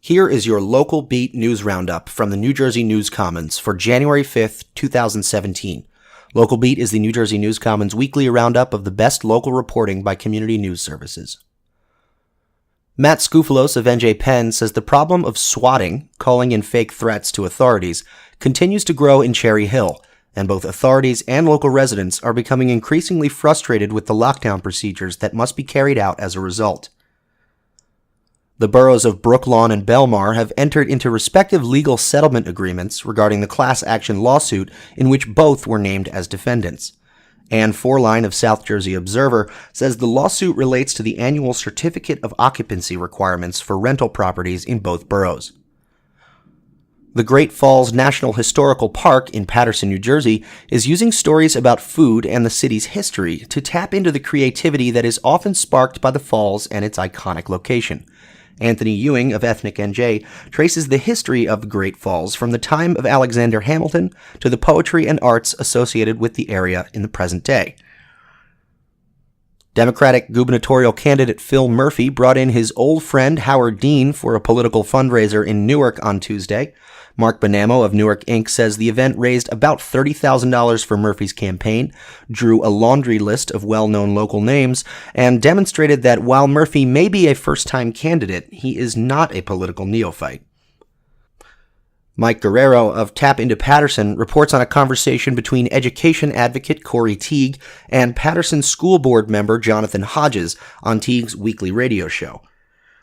Here is your local beat news roundup from the New Jersey News Commons for January 5th, 2017. Local Beat is the New Jersey News Commons weekly roundup of the best local reporting by community news services. Matt Skoufalos of NJ Pen says the problem of swatting, calling in fake threats to authorities, continues to grow in Cherry Hill, and both authorities and local residents are becoming increasingly frustrated with the lockdown procedures that must be carried out as a result. The boroughs of Brooklawn and Bellmawr have entered into respective legal settlement agreements regarding the class action lawsuit in which both were named as defendants. Ann Forline of South Jersey Observer says the lawsuit relates to the annual Certificate of Occupancy requirements for rental properties in both boroughs. The Great Falls National Historical Park in Paterson, New Jersey, is using stories about food and the city's history to tap into the creativity that is often sparked by the falls and its iconic location. Anthony Ewing of Ethnic NJ traces the history of the Great Falls from the time of Alexander Hamilton to the poetry and arts associated with the area in the present day. Democratic gubernatorial candidate Phil Murphy brought in his old friend Howard Dean for a political fundraiser in Newark on Tuesday. Mark Bonamo of Newark Inc. says the event raised about $30,000 for Murphy's campaign, drew a laundry list of well-known local names, and demonstrated that while Murphy may be a first-time candidate, he is not a political neophyte. Mike Guerrero of Tap Into Paterson reports on a conversation between education advocate Corey Teague and Paterson School Board member Jonathan Hodges on Teague's weekly radio show.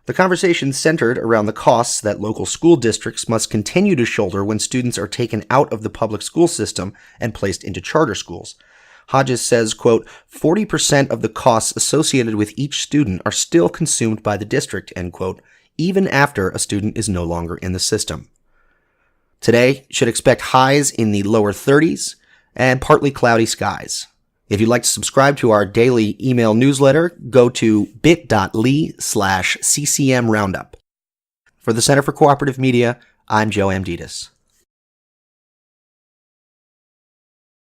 The conversation centered around the costs that local school districts must continue to shoulder when students are taken out of the public school system and placed into charter schools. Hodges says, quote, 40% of the costs associated with each student are still consumed by the district, end quote, even after a student is no longer in the system. Today, should expect highs in the lower 30s and partly cloudy skies. If you'd like to subscribe to our daily email newsletter, go to bit.ly/ccmroundup. For the Center for Cooperative Media, I'm Joe Amditis.